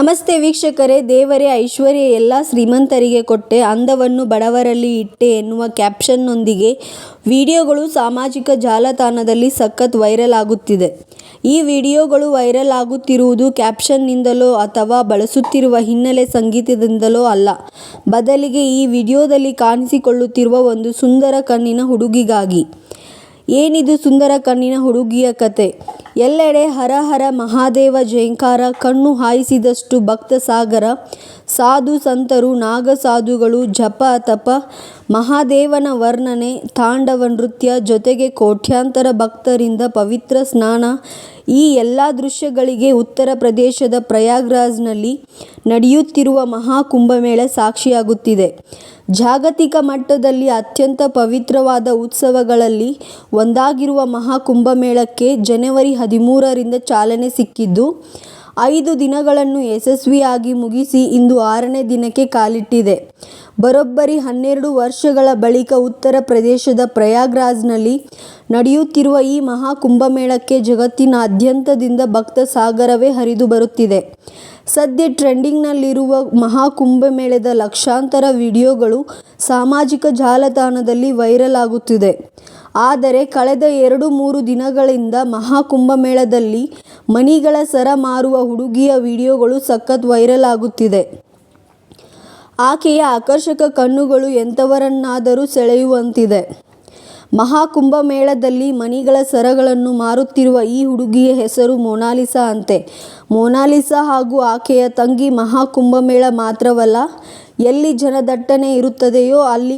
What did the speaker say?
ನಮಸ್ತೆ ವೀಕ್ಷಕರೇ. ದೇವರೇ ಐಶ್ವರ್ಯ ಎಲ್ಲ ಶ್ರೀಮಂತರಿಗೆ ಕೊಟ್ಟೆ, ಅಂದವನ್ನು ಬಡವರಲ್ಲಿ ಇಟ್ಟೆ ಎನ್ನುವ ಕ್ಯಾಪ್ಷನ್ನೊಂದಿಗೆ ವಿಡಿಯೋಗಳು ಸಾಮಾಜಿಕ ಜಾಲತಾಣದಲ್ಲಿ ಸಖತ್ ವೈರಲ್ ಆಗುತ್ತಿದೆ. ಈ ವಿಡಿಯೋಗಳು ವೈರಲ್ ಆಗುತ್ತಿರುವುದು ಕ್ಯಾಪ್ಷನ್ನಿಂದಲೋ ಅಥವಾ ಬಳಸುತ್ತಿರುವ ಹಿನ್ನೆಲೆ ಸಂಗೀತದಿಂದಲೋ ಅಲ್ಲ. ಬದಲಿಗೆ ಈ ವಿಡಿಯೋದಲ್ಲಿ ಕಾಣಿಸಿಕೊಳ್ಳುತ್ತಿರುವ ಒಂದು ಸುಂದರ ಕಣ್ಣಿನ ಹುಡುಗಿಗಾಗಿ. ಏನಿದು ಸುಂದರ ಕಣ್ಣಿನ ಹುಡುಗಿಯ ಕತೆ? ಎಲ್ಲೆಡೆ ಹರ ಹರ ಮಹಾದೇವ ಜೈಂಕಾರ, ಕಣ್ಣು ಹಾಯಿಸಿದಷ್ಟು ಭಕ್ತ ಸಾಗರ, ಸಾಧು ಸಂತರು, ನಾಗಸಾಧುಗಳು, ಜಪ ತಪ, ಮಹಾದೇವನ ವರ್ಣನೆ, ತಾಂಡವ ನೃತ್ಯ, ಜೊತೆಗೆ ಕೋಟ್ಯಾಂತರ ಭಕ್ತರಿಂದ ಪವಿತ್ರ ಸ್ನಾನ. ಈ ಎಲ್ಲ ದೃಶ್ಯಗಳಿಗೆ ಉತ್ತರ ಪ್ರದೇಶದ ಪ್ರಯಾಗ್ರಾಜ್ನಲ್ಲಿ ನಡೆಯುತ್ತಿರುವ ಮಹಾಕುಂಭಮೇಳ ಸಾಕ್ಷಿಯಾಗುತ್ತಿದೆ. ಜಾಗತಿಕ ಮಟ್ಟದಲ್ಲಿ ಅತ್ಯಂತ ಪವಿತ್ರವಾದ ಉತ್ಸವಗಳಲ್ಲಿ ಒಂದಾಗಿರುವ ಮಹಾಕುಂಭಮೇಳಕ್ಕೆ ಜನವರಿ 13ರಿಂದ ಚಾಲನೆ ಸಿಕ್ಕಿದ್ದು, 5 ದಿನಗಳನ್ನು ಯಶಸ್ವಿಯಾಗಿ ಮುಗಿಸಿ ಇಂದು 6ನೇ ದಿನಕ್ಕೆ ಕಾಲಿಟ್ಟಿದೆ. ಬರೋಬ್ಬರಿ 12 ವರ್ಷಗಳ ಬಳಿಕ ಉತ್ತರ ಪ್ರದೇಶದ ಪ್ರಯಾಗ್ರಾಜ್ನಲ್ಲಿ ನಡೆಯುತ್ತಿರುವ ಈ ಮಹಾಕುಂಭಮೇಳಕ್ಕೆ ಜಗತ್ತಿನಾದ್ಯಂತದಿಂದ ಭಕ್ತ ಸಾಗರವೇ ಹರಿದು ಬರುತ್ತಿದೆ. ಸದ್ಯ ಟ್ರೆಂಡಿಂಗ್ನಲ್ಲಿರುವ ಮಹಾಕುಂಭಮೇಳದ ಲಕ್ಷಾಂತರ ವಿಡಿಯೋಗಳು ಸಾಮಾಜಿಕ ಜಾಲತಾಣದಲ್ಲಿ ವೈರಲ್ ಆಗುತ್ತಿದೆ. ಆದರೆ ಕಳೆದ 2-3 ದಿನಗಳಿಂದ ಮಹಾಕುಂಭಮೇಳದಲ್ಲಿ ಮಣಿಗಳ ಸರ ಮಾರುವ ಹುಡುಗಿಯ ವಿಡಿಯೋಗಳು ಸಖತ್ ವೈರಲ್ ಆಗುತ್ತಿದೆ. ಆಕೆಯ ಆಕರ್ಷಕ ಕಣ್ಣುಗಳು ಎಂಥವರನ್ನಾದರೂ ಸೆಳೆಯುವಂತಿದೆ. ಮಹಾಕುಂಭಮೇಳದಲ್ಲಿ ಮಣಿಗಳ ಸರಗಳನ್ನು ಮಾರುತ್ತಿರುವ ಈ ಹುಡುಗಿಯ ಹೆಸರು ಮೊನಾಲಿಸಾ ಅಂತೆ. ಮೊನಾಲಿಸಾ ಹಾಗೂ ಆಕೆಯ ತಂಗಿ ಮಹಾಕುಂಭಮೇಳ ಮಾತ್ರವಲ್ಲ, ಎಲ್ಲಿ ಜನದಟ್ಟಣೆ ಇರುತ್ತದೆಯೋ ಅಲ್ಲಿ